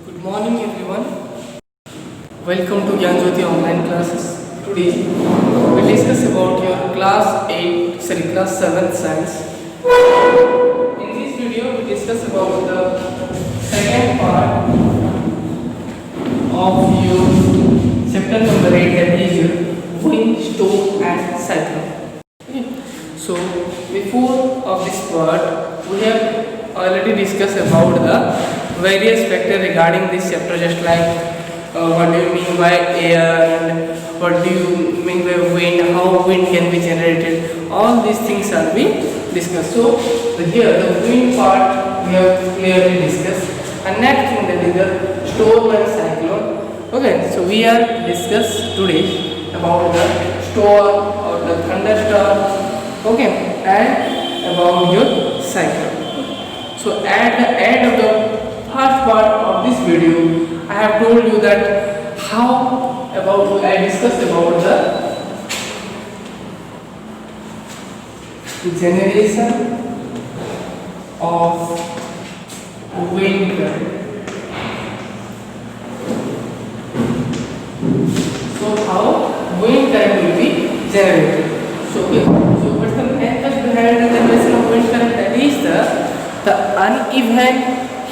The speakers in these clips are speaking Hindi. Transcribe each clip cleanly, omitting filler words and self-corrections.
Good morning everyone. Welcome to Gyan Jyoti online classes. Today we discuss about your class 7 science. In this video we discuss about the second part of your chapter number 8, that is your wind, storm and cyclone. Okay. So before of this part we have already discussed about the various factors regarding this chapter, just like what do you mean by air and what do you mean by wind, how wind can be generated, all these things are being discussed. So here the wind part we have clearly discussed, and next thing, that is the storm and cyclone. Okay, so we are discuss today about the storm or the thunderstorm, okay, and about your cyclone. So at the end of the first part of this video, I have told you that I discussed about the generation of wind current. So how wind current will be generated. So what's the method behind the generation of wind current? That is the uneven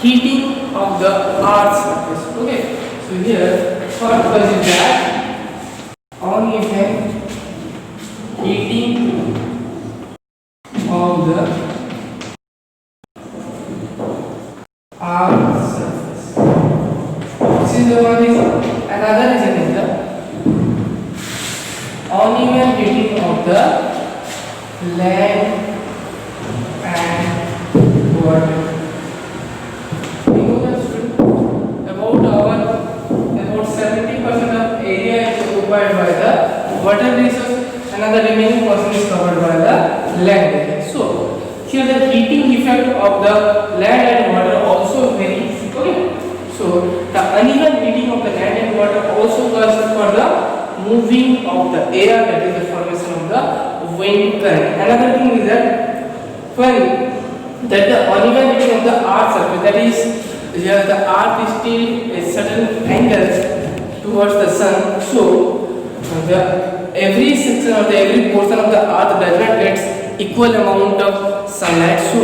heating of the earth's surface. Okay, so here first one is that uneven heating of the earth's surface. This is the one. Is another reason is the uneven heating of the land and water. About 70% of area is occupied by the water resource, another remaining portion is covered by the land area. So here the heating effect of the land and water also varies. Okay, so the uneven heating of the land and water also causes for the moving of the air, that is the formation of the wind current. Another thing is that when the uneven heating of the earth surface, that is here the earth is still a certain angle towards the sun, so every section of every portion of the earth does not get equal amount of sunlight, so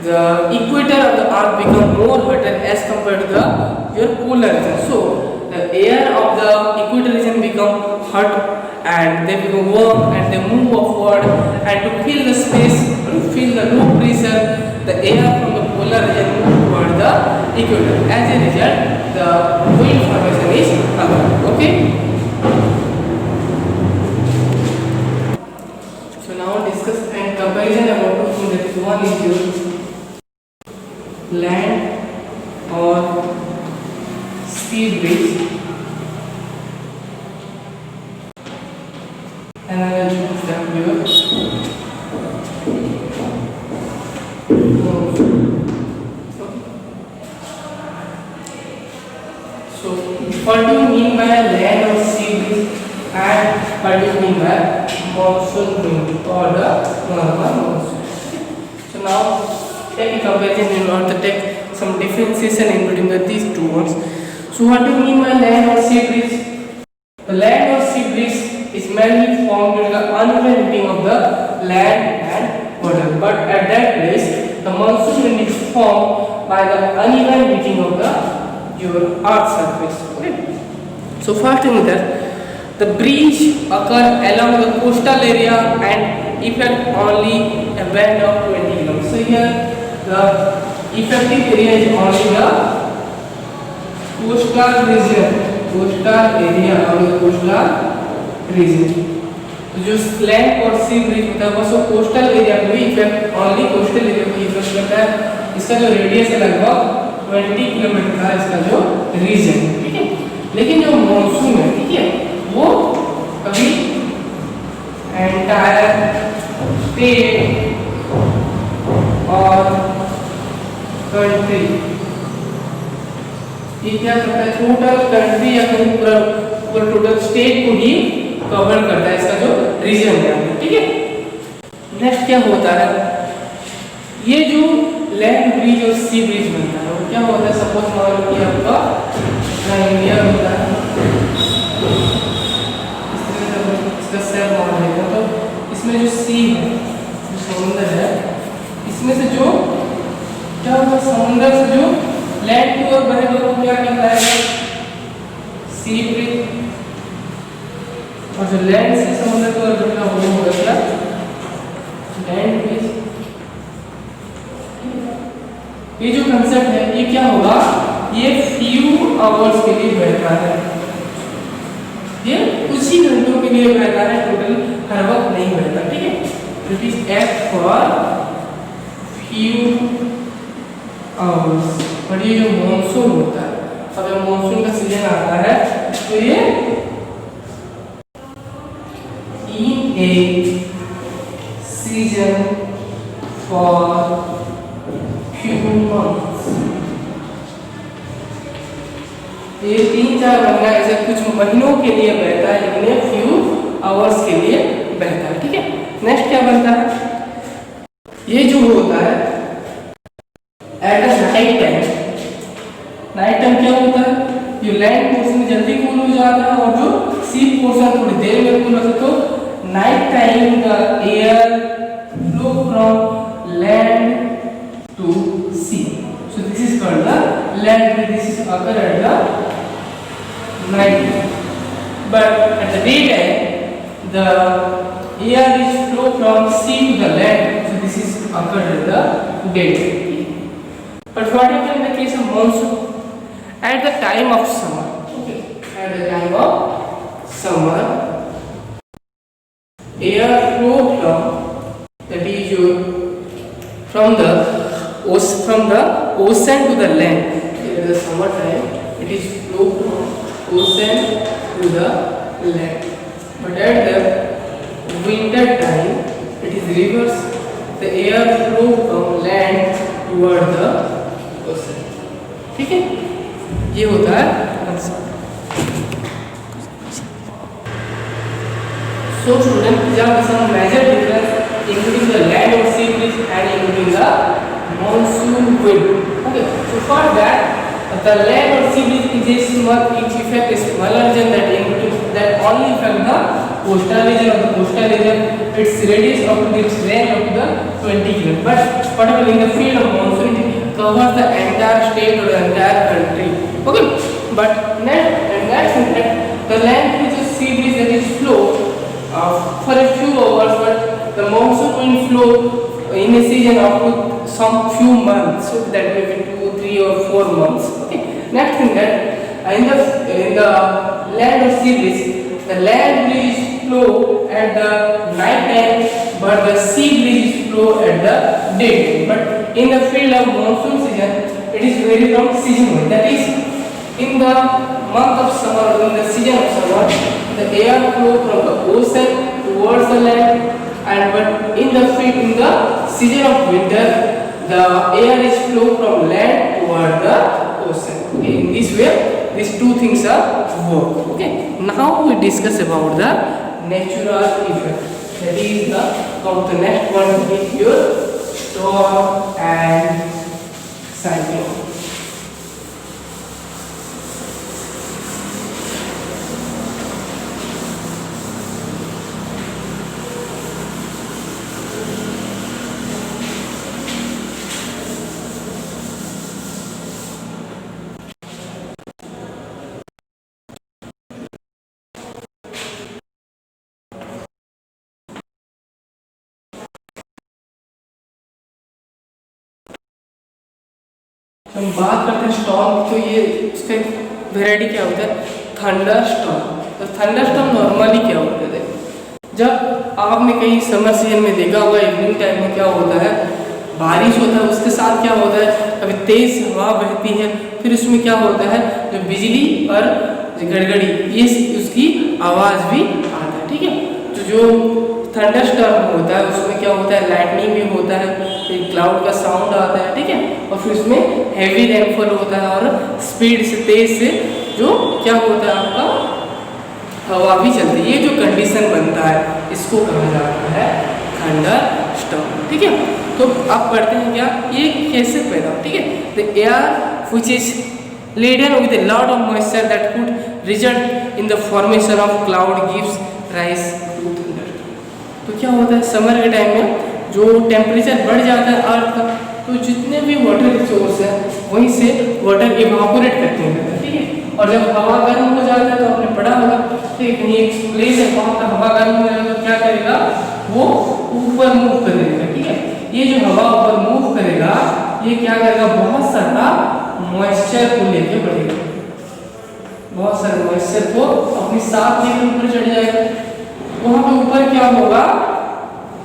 the equator of the earth become more hotter as compared to your polar region. So the air of the equator region become hot and they become warm and they move upward, and to fill the space, to fill the low pressure, the air from the polar region move toward the equator. As a result, the wind formation is occurred. Okay. So now discuss and comparison about two things. That is, one is your land or sea breeze. Another is that your So what do you mean by land or sea breeze, and what do you mean by monsoon wind or the normal monsoon? So now take a comparison in order to take some differentiation in between these two words. So what do you mean by land or sea breeze? The land or sea breeze is mainly formed due to the uneven heating of the land and water, but at that place the monsoon wind is formed by the uneven heating of your earth surface. Okay. So first thing is that the breeze occur along the coastal area and affect only a band of 20 kilometers. So here the effective area is only the coastal region, region. तो जो स्लैंट और सी ब्रिज होता है वो कोस्टल एरिया को ही इफेक्ट, ओनली कोस्टल एरिया को इफेक्ट करता है. इसका जो रेडियस है लगभग 20 किलोमीटर का इसका जो रीजन, ठीक है. लेकिन जो मॉनसून है, ठीक है, वो कभी एंटायर स्टेट और कंट्री, ये क्या करता है, टोटल कंट्री या पूरा टोटल स्टेट को ही कवर करता है, इसका जो रीजन है, ठीक है. नेक्स्ट क्या होता है, ये जो लैंड ब्रिज और सी ब्रिज बनता है, क्या होता है, सपोज मान लो कि आपका अपना इंडिया होता है, इसका शेप मान लेते हैं, तो इसमें जो सी है, जो समुद्र है, इसमें से जो क्या होगा, समुद्र से जो लैंड की ओर बहेगा वो क्या कहलाएगा, सी ब्रीज, और जो लैंड से समुद्र की ओर बहेगा वो होगा क्या, लैंड ब्रीज। ये जो कंसेप्ट है ये क्या होगा, ये फ्यू आवर्स के लिए बहता है, ये कुछ ही घंटों के लिए बहता है, टोटल हर वक्त नहीं बहता, ठीक है। It is F for few hours. और ये जो मॉनसून होता है, अगर मॉनसून का सीजन आता है तो ये इन ए सीजन फॉर फ्यू मंथ्स, ये 3-4 महीना ऐसे कुछ महीनों के लिए बहता है, लेकिन ये फ्यू आवर्स के लिए बहता है, ठीक है। नेक्स्ट क्या बनता है, ये जो होता है at night time, night time क्या होता है, ये लैंड पोर्शन जल्दी कूल हो जाता है और जो सी पोर्शन थोड़ी देर में कूल होता है, तो night time the air flow from land to sea. So this is called the land breeze. This is occur at the night time. But at the daytime, the air is flow from sea to the land. So this is occurred at the daytime. But what happens in the case of monsoon? At the time of summer. Okay. At the time of summer, air flow from, that is your, from the ocean to the land. In the summer time, it is flow from ocean to the land. But at the winter time, it is reverse. The air flow from land toward the ocean. ठीक है, ये होता है concept. So student, there are some major difference including the land or sea breeze and including the monsoon wind. Okay, so for that, the land or sea breeze is a small, its effect is smaller than that that only affect the coastal region of the coastal region. Its radius up to its range up to the 20 km. But particularly in the field of monsoon, it covers the entire state or the entire country. Okay, but next the land breeze or sea breeze that is flow for a few hours, but the monsoon wind flow in a season up to some few months, so that may be 2, 3 or 4 months. Okay. Next thing that in the land or sea breeze, the land breeze flow at the night time, but the sea breeze flow at the day time. But in the field of monsoon season, it is very long seasonal. That is, in the month of summer, in the season of summer, the air flow from the ocean towards the land. And but in the season of winter, the air is flow from land toward the ocean. Okay, in this way, these two things are work. Okay, now we discuss about the natural effect. That is the next one is your storm and cyclone. हम बात करते हैं स्टॉर्म, तो ये उसका वेराइटी क्या होता है, थंडर स्टॉर्म। तो थंडर स्टॉर्म नॉर्मली क्या होता है, जब आपने कहीं समर सीजन में देखा होगा इवनिंग टाइम में क्या होता है, बारिश होता है, उसके साथ क्या होता है, कभी तेज हवा बहती है, फिर उसमें क्या होता है, जो बिजली और गड़गड़ी ये उसकी आवाज़ भी आता है, ठीक है। तो जो थंडर स्टॉर्म होता है उसमें क्या होता है, लाइटनिंग भी होता है, फिर क्लाउड का साउंड आता है, ठीक है, और फिर उसमें हैवी रेनफॉल होता है और स्पीड से तेज से जो क्या होता है आपका हवा भी चलती है। ये जो कंडीशन बनता है इसको कहा जाता है थंडर स्टॉर्म, ठीक है। तो आप पढ़ते हैं क्या, ये कैसे पैदा हो, ठीक है। The air which is laden with a lot of moisture that could result in the formation of cloud gives rise to thunderstorm. तो क्या होता है समर के टाइम में जो टेम्परेचर बढ़ जाता है अर्थ का, तो जितने भी वाटर रिसोर्स है वहीं से वाटर इवापोरेट करते हैं, ठीक है। और जब हवा गर्म हो जाता है तो आपने पढ़ा होगा, ठीक है, एक प्लेस है वहाँ पर हवा गर्म हो जाएगा तो क्या करेगा, वो ऊपर मूव करेगा, ठीक है। ये जो हवा ऊपर मूव करेगा ये क्या करेगा, बहुत सारा मॉइस्चर को लेके बढ़ेगा, बहुत सारे मॉइस्चर को अपने साथ लेकर ऊपर चढ़ जाएगा। वहाँ पे ऊपर क्या होगा,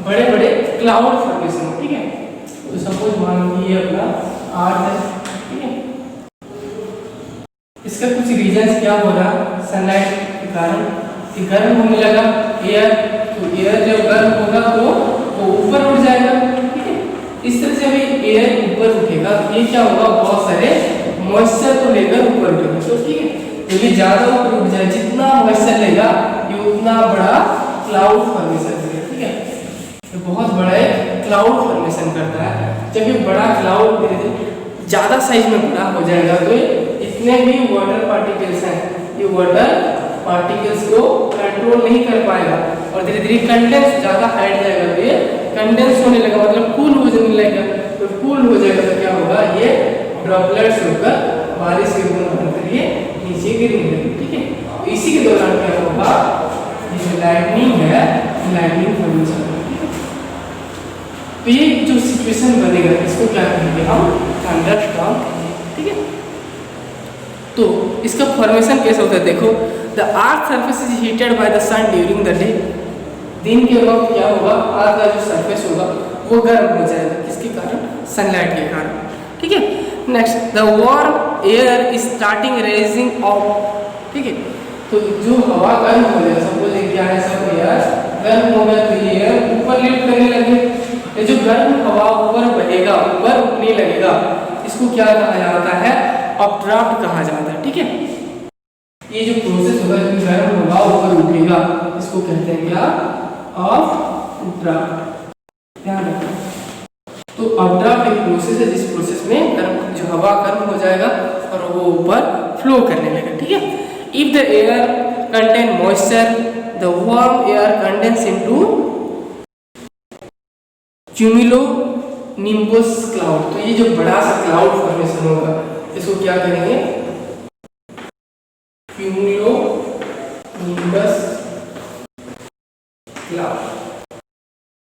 बड़े बड़े क्लाउड फॉर्मेशन, ठीक है। तो सपोज मान लीजिए अपना अर्थ है, ठीक है, इसका कुछ रीजन क्या हो रहा, सनलाइट के कारण गर्म होने लगा एयर, तो एयर जब गर्म होगा तो वो ऊपर उठ जाएगा, ठीक है। इस तरह से अभी एयर ऊपर उठेगा तो ये क्या होगा, बहुत सारे मॉइस्चर को लेकर ऊपर उठेगा, तो ठीक है। यदि ज्यादा ऊपर उठ जाए, जितना मॉइस्चर लेगा ये उतना बड़ा क्लाउड फॉर्मेशन करेगा, ठीक है। ये बहुत बड़ा एक क्लाउड फॉर्मेशन करता है। जब ये बड़ा क्लाउड धीरे धीरे ज्यादा साइज में बड़ा हो जाएगा तो इतने भी वाटर पार्टिकल्स हैं, ये वाटर पार्टिकल्स को कंट्रोल नहीं कर पाएगा और धीरे धीरे कंडेंस ज़्यादा हाइट जाएगा, तो ये कंडेंस होने लगा, मतलब कूल हो जाने लगेगा। तो कूल हो जाएगा तो क्या होगा, ये ड्रॉपलेट्स होकर बारिश के बूंद बनकर ये नीचे गिरने लगेगी, ठीक है। तो इसी के दौरान क्या होगा, ये जो लाइटनिंग है, लाइटनिंग फॉर्मेशन, ठीक है। तो ये जो सिचुएशन बनेगा इसको क्या कहेंगे हम, थंडरस्टॉर्म, ठीक है। तो इसका फॉर्मेशन कैसे होता है, देखो, the earth surface is heated by the sun during the day. दिन के वक्त क्या होगा, अर्थ का जो सरफेस होगा वो गर्म हो जाएगा, किसके कारण, सनलाइट के कारण, ठीक है। Next, the warm air is starting raising of, ठीक है। तो जो हवा गर्म हो जाएगा, सपोज क्या है, सब एयर गर्म हो गया तो ये ऊपर लिफ्ट करने लगे, ये जो गर्म हवा ऊपर बढ़ेगा, ऊपर उठने लगेगा, इसको क्या कहा जाता है, अपड्राफ्ट कहा जाता है, ठीक है। ये जो प्रोसेस होगा, जो गर्म हवा ऊपर उठेगा, इसको कहते हैं क्या, अपड्राफ्ट, ध्यान रखना। तो अपड्राफ्ट एक प्रोसेस है जिस प्रोसेस में गर्म जो हवा गर्म हो जाएगा और वो ऊपर फ्लो करने लगेगा, ठीक है। If the air contain moisture, the warm air condense into cumulonimbus cloud. तो ये जो बड़ा सा क्लाउड फॉर्मेशन होगा इसको क्या करेंगे, क्यूमुलोनिम्बस क्लाउड,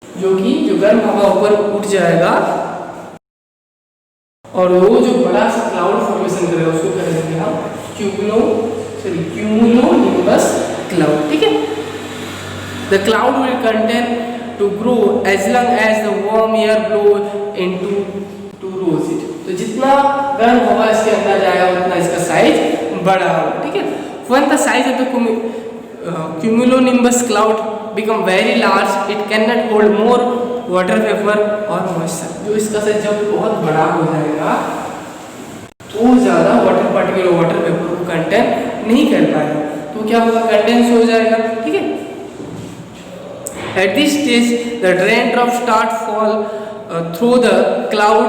जो कि जो गर्म हवा ऊपर उठ जाएगा और वो जो बड़ा सा क्लाउड फॉर्मेशन करेगा उसको कहेंगे हम क्यूमुलोनिम्बस क्लाउड, ठीक है। The cloud will contain to grow as long as the warm air blow into to rose it। तो जितना गर्म हवा इसके अंदर जाएगा उतना इसका साइज बड़ा होगा, ठीक है। When the size of the cumulonimbus cloud become very large, it cannot hold more water vapor or moisture। जो इसका साइज जब बहुत बड़ा हो जाएगा तो ज़्यादा वाटर पार्टिकल और वाटर वेपर को कंटेन नहीं कर पाएगा, तो क्या होगा, कंडेंस हो जाएगा, ठीक है। At this stage, the raindrops start fall through the cloud.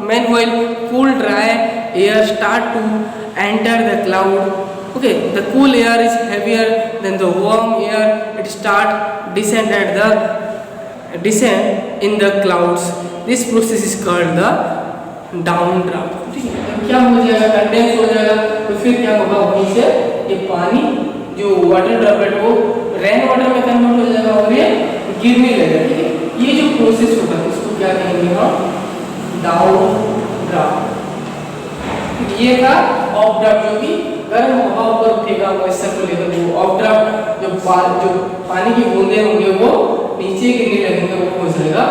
Meanwhile, cool, dry air start to enter the cloud. Okay, the cool air is heavier than the warm air. It start descend in the clouds. This process is called the downdraft. ठीक है, तो क्या हो जाएगा, कंडेंस हो जाएगा, तो फिर क्या होगा, वहीं से ये पानी जो वाटर ड्रॉपलेट वो रेन वाटर में कन्वर्ट हो जाएगा और ये गिरने लगेगा, ठीक है। ये जो प्रोसेस होगा इसको क्या कहेंगे हम, डाउनड्राफ्ट। ये था ऑफड्राफ्ट, जो कि गर्म हवा ऊपर उठेगा मॉइस्चर को लेकर, वो ऑफड्राफ्ट जो पानी की बूंदे होंगे वो नीचे गिरने लगेंगे, वो हो जाएगा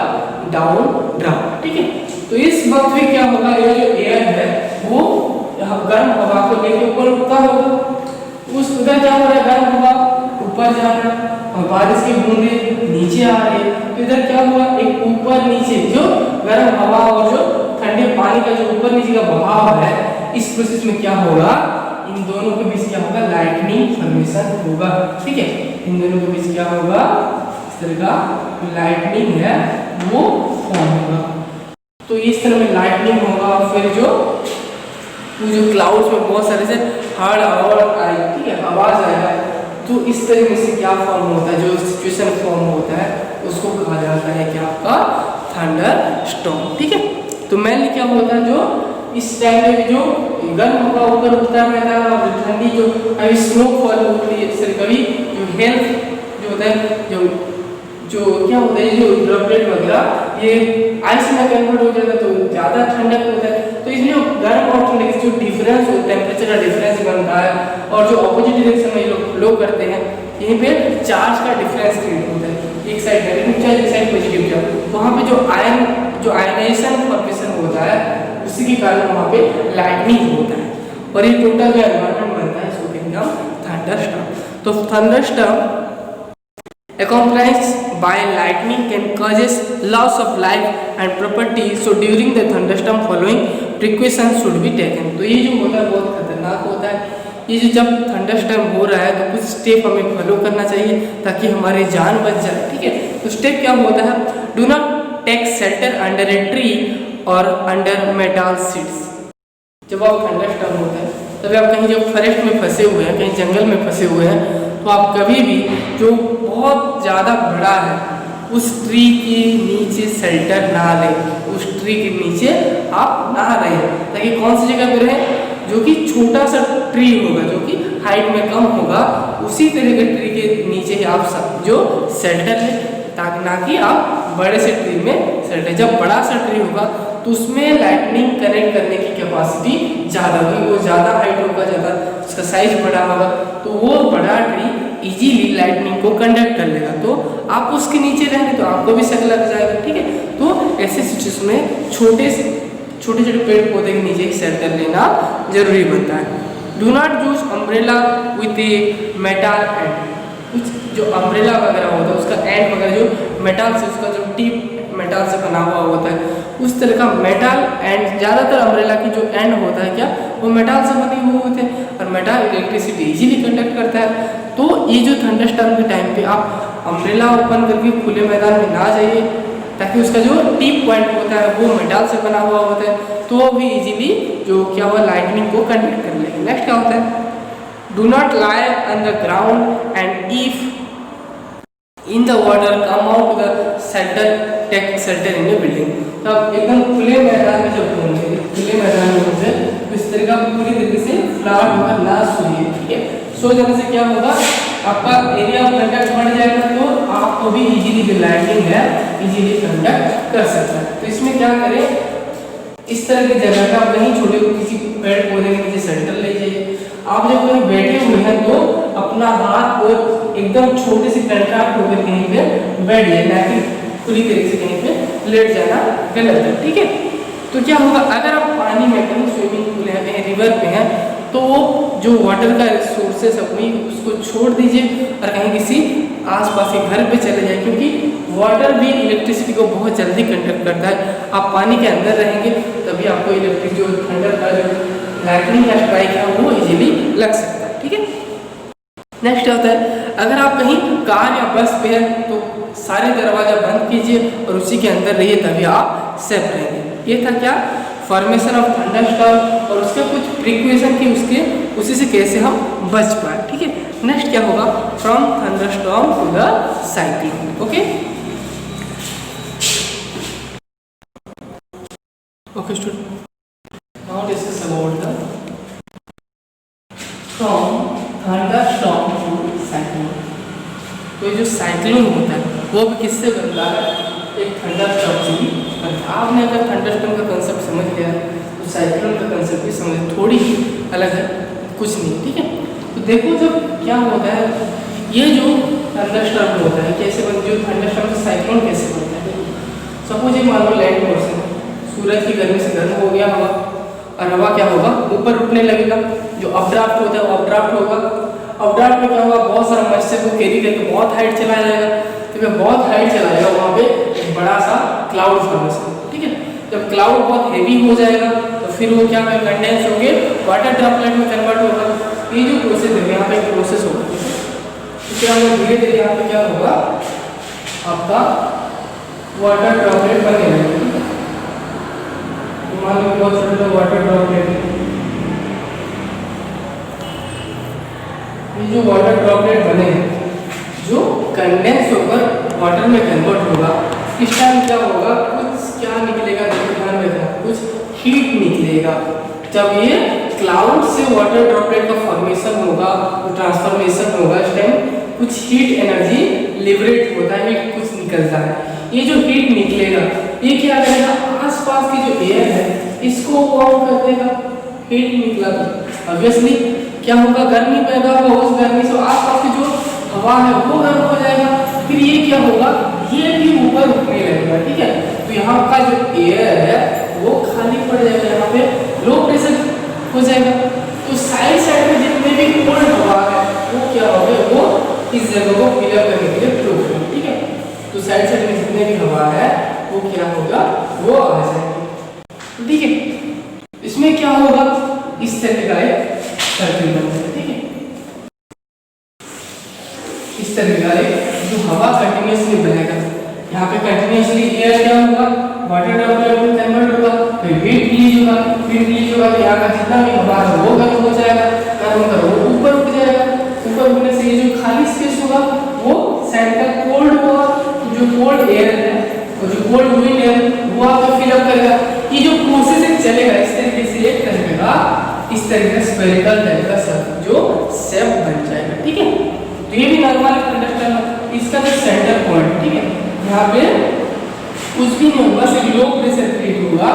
डाउनड्राफ्ट, ठीक है। तो इस वक्त में क्या होगा, ये जो एयर है वो यहाँ गर्म हवा को लेकर ऊपर उठता होगा, उस उधर क्या हो रहा है, गर्म हवा ऊपर जा रहा है और बारिश की बूंदे नीचे आ रही है, तो इधर क्या हुआ, एक ऊपर नीचे जो गर्म हवा और जो ठंडे पानी का जो ऊपर नीचे का बहाव है, इस प्रोसेस में क्या होगा, इन दोनों के बीच क्या होगा, लाइटनिंग फॉर्मेशन होगा, ठीक है। इन दोनों के बीच क्या होगा, इस तरह का लाइटनिंग है वो फॉर्म होगा। तो इस तरह में लाइटनिंग होगा, फिर जो वो जो क्लाउड्स में बहुत सारे से हार्ड आवाज आएगी, ठीक है, आवाज़ आएगा, तो इस तरीके से क्या फॉर्म होता है, जो सिचुएशन फॉर्म होता है उसको कहा जाता है क्या, आपका थंडर स्टॉर्म, ठीक है। तो मेनली क्या होता है, जो इस टाइम में जो गर्म हवा ऊपर उठता रहता है और ठंडी जो अभी स्नोफॉल होती है, सर कभी जो हेल्थ जो होता है, जो क्या होता है, जो ड्रॉपलेट वगैरह ये आइस में कन्वर्ट हो जाता है तो ज़्यादा ठंडक होता है, तो इसलिए गर्म और ठंडे जो डिफरेंस होता है, टेम्परेचर का डिफरेंस बनता है, और जो ऑपोजिट डायरेक्शन में लोग फ्लो करते हैं, यहीं पे चार्ज का डिफरेंस क्रिएट होता है, एक साइड नेगेटिव चार्ज, एक साइड पॉजिटिव चार्ज, वहाँ पे जो आयनाइजेशन फॉर्मेशन होता है उसी के कारण वहाँ पे लाइटनिंग होता है, और ये टोटल जो एनवायरनमेंट बनता है इसको कहते हैं थंडरस्टॉर्म। तो thunderstorm accompanied by lightning can causes loss of life and property, so during the thunderstorm following precautions should be taken। तो ये जो होता है बहुत खतरनाक होता है, ये जो जब थंडरस्टॉर्म हो रहा है तो कुछ स्टेप हमें फॉलो करना चाहिए ताकि हमारी जान बच जाए, ठीक है। तो स्टेप क्या होता है, do not take shelter under a tree और अंडर मेटल शीट्स। जब आप थंडरस्टॉर्म होता है तभी आप कहीं जब फॉरेस्ट में फंसे हुए हैं, कहीं जंगल में फंसे हुए हैं, तो आप कभी भी जो बहुत ज़्यादा बड़ा है उस ट्री के नीचे शेल्टर ना लें, उस ट्री के नीचे आप ना रहें, ताकि कौन सी जगह पे रहें, जो कि छोटा सा ट्री होगा, जो कि हाइट में कम होगा, उसी तरह के ट्री के नीचे ही आप सब जो शेल्टर लें, ताकि ना कि आप बड़े से ट्री में शेल्टर। जब बड़ा सा ट्री होगा तो उसमें लाइटनिंग कनेक्ट करने की कैपेसिटी ज़्यादा होगी, वो ज़्यादा हाइट होगा, ज़्यादा उसका साइज बड़ा होगा, तो वो बड़ा ट्री इजीली लाइटनिंग को कंडक्ट कर लेगा, तो आप उसके नीचे रहेंगे तो आपको भी शक लग जाएगा, ठीक है। तो ऐसे सिचुएशन में छोटे पेड़ पौधे के नीचे शेल्टर लेना जरूरी बनता है। Do not use umbrella with a metal and, कुछ जो अम्ब्रेला वगैरह होता है उसका एंड वगैरह जो मेटल से, उसका जो टिप मेटल से बना हुआ होता है, उस तरह का मेटल एंड, ज़्यादातर अम्ब्रेला की जो एंड होता है क्या, वो मेटल से बने हुए होते हैं, और मेटल इलेक्ट्रिसिटी इजीली कंडक्ट करता है। तो ये जो थंडरस्टॉर्म के टाइम पे आप अम्ब्रेला ओपन करके खुले मैदान में ना जाइए, ताकि उसका जो टिप पॉइंट होता है वो मेटल से बना हुआ होता है, तो भी इजीली जो क्या हुआ लाइटनिंग को कंडक्ट कर लेगा। नेक्स्ट क्या होता है, do not lie on the ground and if in the water come out the shelter, take shelter in a building. तो आप एकदम खुले मैदान में जब होंगे, खुले मैदान में होंगे तो इस तरह का पूरी तरीके से फ्लैट होकर ना सोइए, ठीक है। सो जाने से क्या होगा, आपका एरिया ऑफ कंडक्ट बढ़ जाएगा, तो आपको भी इजीली जो लाइटनिंग है इजीली कंडक्ट कर सकता है। तो इसमें क्या करें, इस तरह की जगह पे आप कहीं छोटे किसी पेड़ पौधे के नीचे शेल्टर ले जाइए। आप जब कहीं बैठे हुए हैं तो अपना हाथ को एकदम छोटे से कंट्रैक्ट होकर कहीं पे बैठ जाए, ना कि पूरी तरीके से कहीं पे लेट जाना गलत है, ठीक है। तो क्या होगा, अगर आप पानी में कहीं स्विमिंग पूल है, कहीं रिवर पे हैं, तो वो जो वाटर का सोर्सेस है वही उसको छोड़ दीजिए और कहीं किसी आसपास के घर पे चले जाए, क्योंकि वाटर भी इलेक्ट्रिसिटी को बहुत जल्दी कंडक्ट करता है। आप पानी के अंदर रहेंगे तभी आपको इलेक्ट्रिक जो थंडर का जो लाइटनिंग का स्ट्राइक है वो इजीली लग सकता है, ठीक है। नेक्स्ट क्या होता है, अगर आप कहीं कार या बस पे हैं तो सारे दरवाजा बंद कीजिए और उसी के अंदर रहिए, तभी आप सेफ रहेंगे। ये था क्या, फॉर्मेशन ऑफ थंडरस्टॉर्म और उसके कुछ प्रिकॉशन की, उसी से कैसे हम बच पाए, ठीक है। नेक्स्ट क्या होगा, from thunderstorm to the cyclone, okay okay student, now discuss about the from thunderstorm to cyclone. तो जो साइक्लोन होता है वो भी किससे बनता है, एक थंडरस्टॉर्म से भी बनता है। आपने अगर थंडरस्टॉर्म का कंसेप्ट समझ लिया तो साइक्लोन का कंसेप्ट भी समझ, थोड़ी ही अलग है, कुछ नहीं, ठीक है। तो देखो जब क्या होता है, ये जो थंडरस्टॉर्म होता है कैसे बनता है, जो थंडरस्टॉर्म से साइक्लोन कैसे बनता है। सपोज ये मान लो लैंड पोर्शन है, सूरज की गर्मी से गर्म हो गया हवा, और हवा क्या होगा ऊपर उठने लगेगा, जो अपड्राफ्ट होता है वो अपड्राफ्ट होगा। अपड्राफ्ट में क्या होगा, बहुत सारा मॉइस्चर को कैरी करके बहुत हाइट चला जाएगा, तो जब बहुत हाइट चला जाएगा वहाँ पे एक बड़ा सा क्लाउड फॉर्मेशन, ठीक है। जब क्लाउड बहुत हेवी हो जाएगा तो फिर वो क्या होगा, कंडेंस होके वाटर ड्रॉपलेट में कन्वर्ट होगा। ये जो प्रोसेस है यहाँ पे एक प्रोसेस होगा, तो क्या होगा, धीरे धीरे यहाँ पे क्या होगा, आपका वाटर ड्रॉपलेट बने रहेगा। मान लो बहुत छोटा वाटर ड्रॉपलेट ये जो वाटर ड्रॉपलेट बने हैं, जो कंडेंस होकर वाटर में कन्वर्ट होगा, इस टाइम क्या होगा, कुछ क्या निकलेगा, देखो ध्यान में रखना, कुछ हीट निकलेगा। जब ये क्लाउड से वाटर ड्रॉपलेट का फॉर्मेशन होगा, ट्रांसफॉर्मेशन होगा, इस टाइम कुछ हीट एनर्जी लिबरेट होता है, हीट कुछ निकलता है। ये जो हीट निकलेगा ये क्या करेगा, आसपास की जो एयर है इसको वार्म कर देगा। हीट निकला तो ऑब्वियसली क्या होगा, गर्मी पैदा होगा, उस गर्मी से आसपास की जो हवा है वो गर्म हो जाएगा। फिर ये क्या होगा, ये भी ऊपर उठने लगेगा। ठीक है, तो यहाँ का जो एयर है वो खाली पड़ जाएगा, यहाँ पे लो प्रेशर हो जाएगा। तो साइड साइड में जितने भी कोल्ड हवा है वो क्या होगा, वो इस जगह को फिलअप करने के लिए फ्लो करेगा। ठीक है, तो साइड साइड में जितने भी हवा है वो क्या होगा, वो आ जाएगी। ठीक है, इसमें क्या होगा, इस तरह का एक सर्किल बनेगा। ठीक है, इस तरह का एक जो हवा कंटिन्यूअसली बनेगा, यहाँ पे कंटिन्यूअसली एयर क्या होगा, वाटर ड्रॉपलेट में कन्वर्ट होगा, फिर हीट रिलीज होगा, फिर रिलीज होगा तो यहाँ का जितना भी हवा है वो गर्म हो जाएगा, गर्म होकर वो ऊपर उठ जाएगा। ऊपर उठने से ये जो खाली स्पेस होगा वो साइड का कोल्ड होगा, जो कोल्ड एयर है और जो कोल्ड विंड है वो आकर फिल अप करेगा। ये जो प्रोसेस चलेगा इस तरीके से, एक तरह का इस तरह का स्फेरिकल टाइप का सर्कल जो शेप बन जाएगा। ठीक है, तो ये भी नॉर्मल कंडक्टर है, इसका जो सेंटर पॉइंट, ठीक है, यहाँ पे कुछ भी नहीं होगा, सिर्फ लो प्रेशर क्रिएट होगा,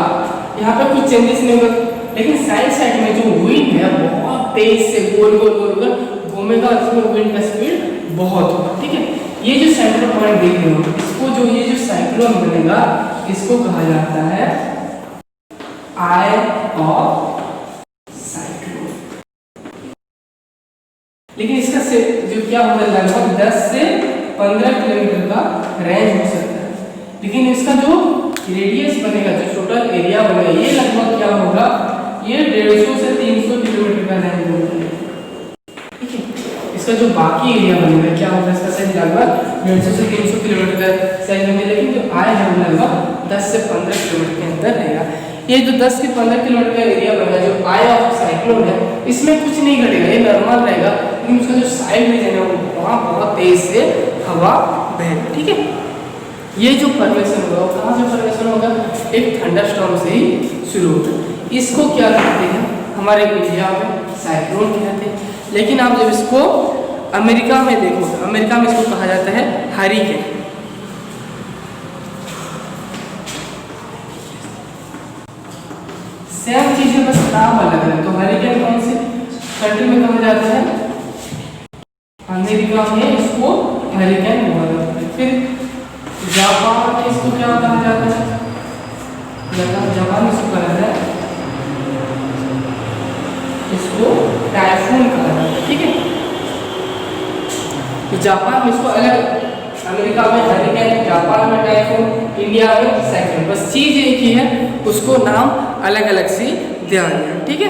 यहाँ पे कुछ चेंजेस नहीं होगा। लेकिन साइड साइड में जो विंड है बहुत तेज से गोल गोल गोल कर घूमेगा, इसमें विंड का स्पीड बहुत होगा। ठीक है, ये जो सेंटर पॉइंट देख रहे हो, इसको जो ये जो साइक्लोन बनेगा इसको कहा जाता है आई ऑफ साइक्लोन। लेकिन इसका जो क्या होगा, लगभग 10 से 15 किलोमीटर का रेंज हो सकता है। लेकिन इसका जो रेडियस बनेगा, जो टोटल एरिया बनेगा, ये लगभग क्या होगा, ये 150 से 300 किलोमीटर का रेंज होगा। ठीक है, इसका जो बाकी एरिया बनेगा क्या होगा, इसका साइज लगभग 150 से 300 किलोमीटर का साइज बनेगा। लेकिन जो आय है वो लगभग 10 से 15 किलोमीटर के अंदर रहेगा। ये जो 10 से 15 किलोमीटर का एरिया बनेगा, जो आय ऑफ साइक्लोन है, इसमें कुछ नहीं घटेगा, ये नॉर्मल रहेगा। लेकिन उसका जो साइड रीजन है वो वहाँ बहुत तेज से हवा बहेगा। ठीक है, ये जो फॉर्मेशन होगा वो कहाँ से फॉर्मेशन होगा, एक थंडरस्टॉर्म से ही शुरू होगा। इसको क्या कहते हैं, हमारे इंडिया में साइक्लोन कहते हैं। लेकिन आप जब इसको अमेरिका में देखो, अमेरिका में इसको कहा जाता है हरिकेन। सेम चीज है, बस नाम अलग है। तो हरिकेन कौन से कंट्री में कहा जाता है, अमेरिका में इसको हरिकेन बोला जाता है। फिर जापान में इसको क्या कहा जाता है, जापान में इसको कहा जाता है, इसको टाइफून कहा जाता है। ठीक है, तो जापान में इसको अलग, अमेरिका में हरिकेन, जापान में टाइफून, इंडिया में साइक्लोन। बस चीज एक ही है, उसको नाम अलग अलग से दिया गया। ठीक है,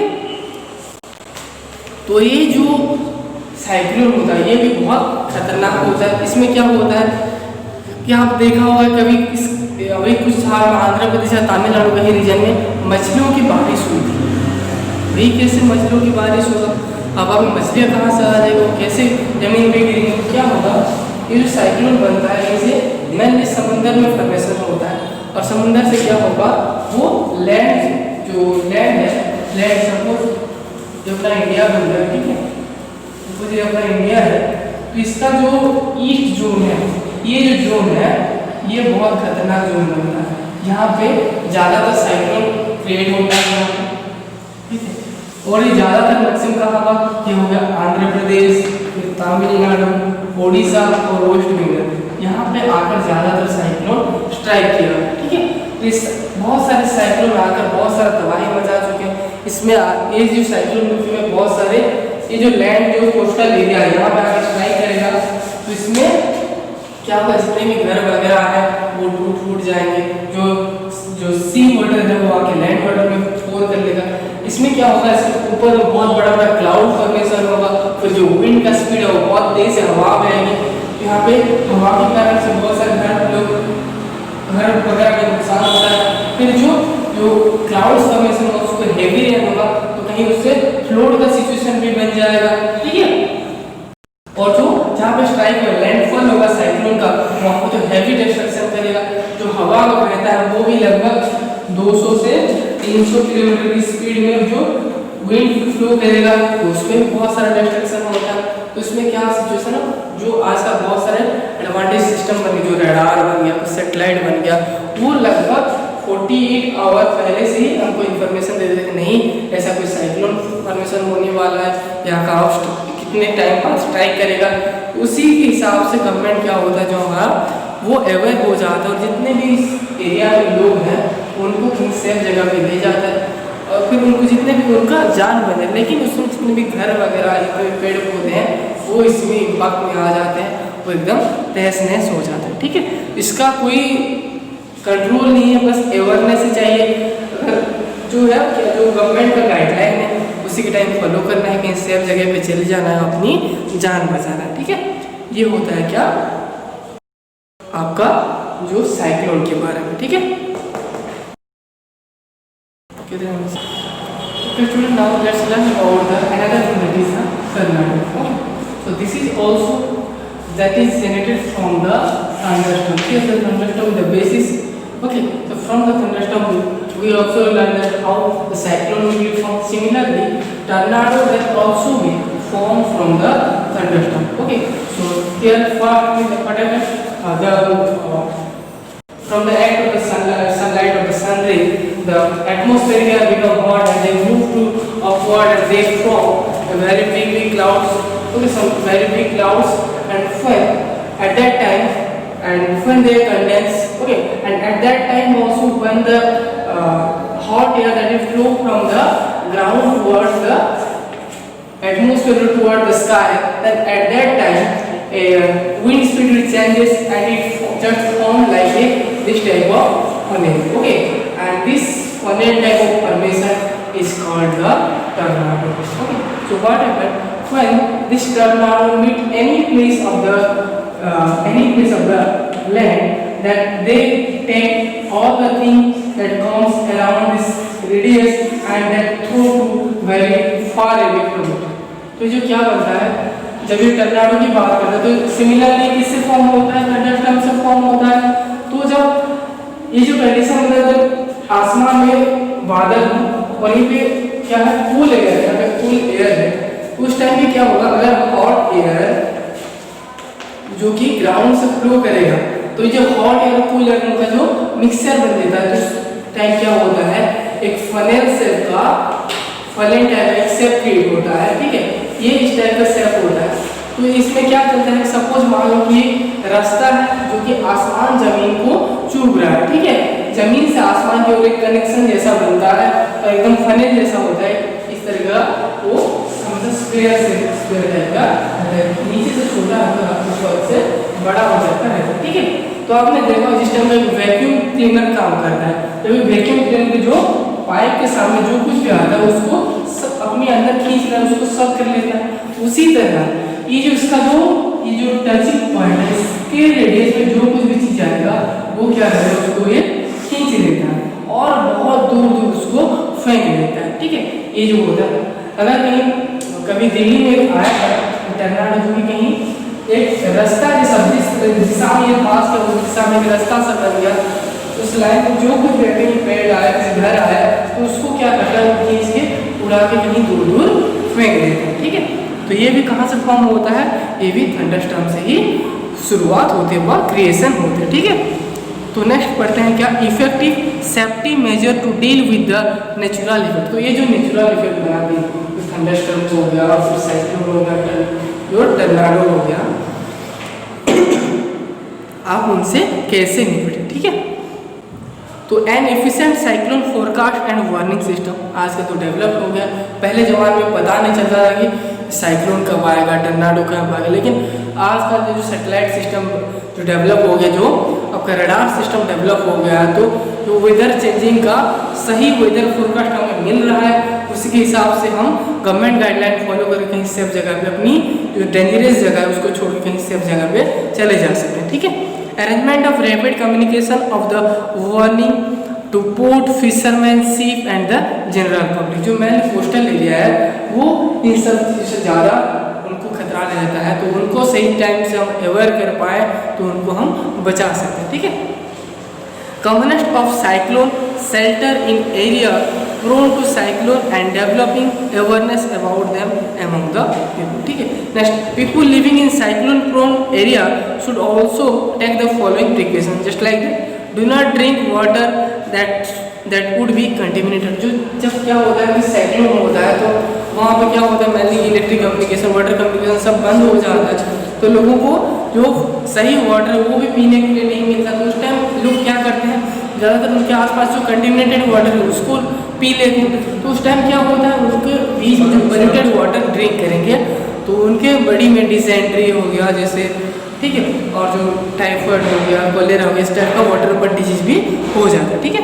तो ये जो साइक्लोन होता है ये भी बहुत खतरनाक होता है। इसमें क्या होता है कि आप देखा होगा कभी अभी कुछ साल आंध्र प्रदेश या तमिलनाडु के रीजन में मछलियों की बारिश हुई थी। वही कैसे मछलियों की बारिश होगा, अब अभी मछलियाँ कहाँ से आ जाएगा, कैसे जमीन पे गिरेंगे, तो क्या होगा, ये जो साइक्लोन बनता है इसे मेनली समंदर में फॉर्मेशन होता है। और समुंदर से क्या होगा, वो लैंड, जो लैंड है, लैंड सपोज जो अपना इंडिया बन रहा है, ठीक है, सपोज ये अपना इंडिया है, तो इसका जो ईस्ट जोन है, ये जो जोन है ये बहुत खतरनाक जोन बनता है। यहाँ पे ज़्यादातर साइक्लोन क्रिएट होता है, ठीक है, और ये ज़्यादातर मैक्सिमम कहाँ का, ये हो गया आंध्र प्रदेश, फिर तमिलनाडु, ओडिशा और वेस्ट बंगाल, यहाँ पे आकर ज़्यादातर साइक्लोन स्ट्राइक किया। ठीक है, तो इस बहुत सारे साइक्लोन आकर बहुत सारा तबाही मचा चुके हैं। इसमें ये जो साइक्लोन में बहुत सारे ये जो लैंड, जो कोस्टल एरिया है, यहाँ पे आकर स्ट्राइक करेगा, तो इसमें क्या होगा, जितने भी घर वगैरह है वो टूट जाएंगे। जो सी वाटर है वो आके लैंड वाटर में पोर कर लेगा। इसमें क्या होगा, इसके ऊपर बहुत बड़ा बड़ा क्लाउड फॉर्मेशन होगा, फिर जो विंड का स्पीड है वो बहुत तेज से हवा बहेगी। यहाँ पे हवा के कारण से बहुत सारे घर वगैरह में नुकसान होता है। फिर जो क्लाउड फॉर्मेशन होगा उसको हेवी रेन होगा, तो कहीं उससे फ्लोड का सिचुएशन भी बन जाएगा। ठीक है, किलोमीटर की स्पीड में जो विंड फ्लो करेगा तो उसमें बहुत सारा डिस्ट्रक्शन होता है। तो इसमें क्या सिचुएशन है, जो आज का बहुत सारे एडवांटेज सिस्टम बन गया, जो रडार बन गया, सैटेलाइट बन गया, वो लगभग 48 आवर पहले से ही हमको इन्फॉर्मेशन दे देते हैं नहीं ऐसा कोई साइक्लोन फॉर्मेशन होने वाला है या काउस्ट कितने टाइम पास स्ट्राइक करेगा। उसी के हिसाब से गवर्नमेंट क्या होता है जो हमारा वो अवेयर हो जाता है और जितने भी इस एरिया में लोग हैं उनको कहीं सेफ जगह पे ले जाता है और फिर उनको जितने भी उनका जान बने। लेकिन उसमें जितने भी घर वगैरह जितने भी पेड़ पौधे हैं वो इसमें वक्त में आ जाते हैं, वो एकदम तहस नहस हो जाता है। ठीक है, इसका कोई कंट्रोल नहीं है, बस अवेयरनेस ही चाहिए। अगर जो है जो गवर्नमेंट का गाइडलाइन है उसी के टाइम फॉलो करना है, कहीं सेफ जगह पे चले जाना है, अपनी जान बचाना है। ठीक है, ये होता है क्या आपका जो साइक्लोन के बारे में। ठीक है, now let's learn about the another thing that is the tornado. Okay, so this is also that is generated from the thunderstorm. Here the thunderstorm the basis. Okay, so from the thunderstorm we also learn that how the cyclone will form. Similarly, tornado that also will form from the thunderstorm. Okay, so here first with whatever from the act of the sunlight of the sun ray, the atmosphere here become hot and they move to upward and they form a very big clouds. Okay, some very big clouds, and when at that time and when they condense. Okay, and at that time also when the hot air that is flow from the ground towards the atmosphere toward the sky, then at that time a wind speed changes and it just form like this type of funnel. Okay, and this funnel type of formation is called the tornado. Okay, so what happens when this tornado meet any place of the land, that they take all the things that comes around this radius and that throw to very far away from it. तो जो क्या बनता है जब ये टर्नाडो की बात करते हैं तो सिमिलरली किससे फॉर्म होता है, थंडरस्टॉर्म से फॉर्म होता है। तो जब ये जो कंडीशन होता है जब आसमान में बादल वहीं पे क्या है कूल एयर है, अगर कूल एयर है उस टाइम पे क्या होगा, अगर हॉट एयर जो कि ग्राउंड से फ्लो करेगा तो ये जो हॉट एयर और कूल एयर का जो मिक्सचर बन देता है तो टाइम क्या होता है एक फनेल शेप का फलन टाइप एक शेप क्रिएट होता है। ठीक है, ये इस टाइप का शेप होता है। तो इसमें क्या चलता है, सपोज मान लो कि रास्ता है जो कि आसमान जमीन को चुभ रहा है। ठीक है, जमीन से आसमान की ओर एक कनेक्शन जैसा बनता है और एकदम फनेल जैसा होता है इस तरह का, वो स्क्वायर टाइप का नीचे से छोटा ऊपर से बड़ा हो जाता है। ठीक है, तो आपने देखा जिस टाइम में वैक्यूम क्लीनर काम करता है, जब वैक्यूम क्लीनर जो पाइप के सामने जो कुछ भी आता है उसको अपने अंदर खींच रहा है, उसको सब कर लेता है। उसी तरह ये जो इसका ये जो टचिंग पॉइंट है इसके रेडियस में जो कुछ भी चीज आएगा वो क्या करेगा, उसको ये खींच लेता है और बहुत दूर दूर उसको फेंक देता है। ठीक है, ये जो होता है अगर कहीं कभी दिल्ली में आया टर्नाडो जो कि कहीं एक रास्ता जैसा जिस दिशा में ये पास का उस दिशा में एक रास्ता सा बन गया, उस लाइन में जो कुछ रहते हैं पेड़ आया किसी घर आया तो उसको क्या करता है खींच के उड़ा के कहीं दूर दूर फेंक देते हैं। ठीक है, तो ये भी कहाँ से फॉर्म होता है, ये भी थंडरस्टॉर्म से ही शुरुआत होते हुआ क्रिएशन होते हैं। ठीक है, तो नेक्स्ट पढ़ते हैं क्या effective safety measure to deal with the natural effect. तो ये जो नेचुरल इफेक्ट बना दी थंडरस्टॉर्म हो गया और फिर साइक्लोन हो गया जो टर्नाडो हो गया, आप उनसे कैसे निपटे। ठीक है, तो N efficient cyclone forecast and warning system आज का तो डेवलप हो गया। पहले ज़माने में पता नहीं चलता था कि साइक्लोन कब आएगा, टर्नाडो कब आएगा, लेकिन आजकल जो सैटेलाइट सिस्टम जो डेवलप हो गया, जो आपका रडार सिस्टम डेवलप हो गया, तो जो वेदर चेंजिंग का सही वेदर फोरकास्ट हमें मिल रहा है, उसी के हिसाब से हम गवर्नमेंट गाइडलाइन फॉलो करके कहीं सेफ जगह पे अपनी जो डेंजरस जगह है उसको छोड़ के कहीं सेफ जगह पे चले जा सकते हैं। ठीक है, arrangement of rapid communication of the warning two port fisherman ship and the general public. जो मेन कोस्टल एरिया है वो इन सब चीज़ों से ज़्यादा उनको खतरा रहता है, तो उनको सही टाइम से हम अवेयर कर पाए तो उनको हम बचा सकते हैं। ठीक है, communist of cyclone shelter in area prone to cyclone and developing awareness about them among the people. ठीक है. Next, people living in cyclone prone area should also take the following precautions. Just like that, do not drink water that would be contaminated. जो जब क्या होता है कि साइक्लोन होता है तो वहाँ पे क्या होता है, मैंने इलेक्ट्रिक कम्युनिकेशन, वाटर कम्युनिकेशन सब बंद हो जाता है, तो लोगों को जो सही वाटर वो भी पीने के लिए नहीं मिलता. तो उस टाइम लोग क्या करते हैं, ज़्यादातर उनके आसपास जो कंटेमिनेटेड वाटर है उसको पी लेते हैं. तो उस टाइम क्या होता है, उनके बीच में जब पोल्यूटेड वाटर ड्रिंक करेंगे तो उनके बॉडी में डिसेंट्री हो गया जैसे, ठीक है, और जो टाइफाइड हो गया, कोलेरा हो गया, इस टाइप का वाटर बर्न डिजीज भी हो जाता है. ठीक है.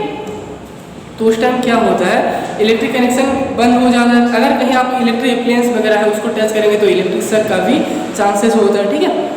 तो उस टाइम क्या होता है, इलेक्ट्रिक कनेक्शन बंद हो जाता है. अगर कहीं आप इलेक्ट्रिक अप्लायंस वगैरह है उसको टच करेंगे तो इलेक्ट्रिक शॉक का भी चांसेस होता है. ठीक है.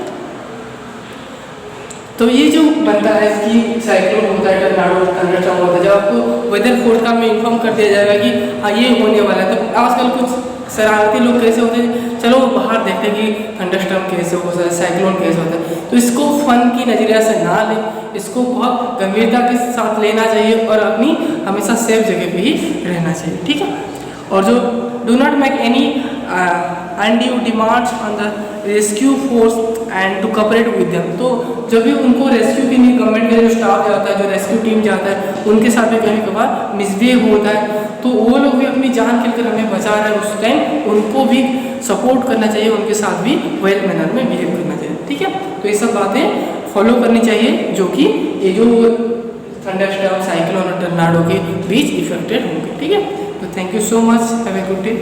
तो ये जो बनता है कि साइक्लोन होता है, टर्नाडो, थंडरस्टॉर्म होता है, जब आपको वेदर फोरकास्ट में इन्फॉर्म कर दिया जाएगा कि हाँ ये होने वाला है. तो आजकल कुछ शरारती लोग कैसे होते हैं, चलो बाहर देखते हैं कि थंडरस्टॉर्म कैसे होता है, साइक्लोन कैसे होता है. तो इसको फन की नज़रिया से ना लें, इसको बहुत गंभीरता के साथ लेना चाहिए और अपनी हमेशा सेफ जगह पे ही रहना चाहिए. ठीक है. और जो do not make any undue demands on the rescue force and to cooperate with them. तो जब भी उनको रेस्क्यू के लिए गवर्नमेंट का जो स्टाफ जाता है, जो रेस्क्यू टीम जाता है, उनके साथ भी कभी कभार मिसबिहेव होता है, तो वो लोग भी अपनी जान के लिए हमें बचा रहे हैं, उस टाइम उनको भी सपोर्ट करना चाहिए, उनके साथ भी वेल मैनर में बिहेव करना चाहिए. ठीक है. तो ये सब बातें फॉलो करनी चाहिए जो कि ये जो थंडरस्टॉर्म, साइक्लोन और टर्नाडो के बीच इफेक्टेड होंगे. ठीक है. तो thank you so much, have a good day.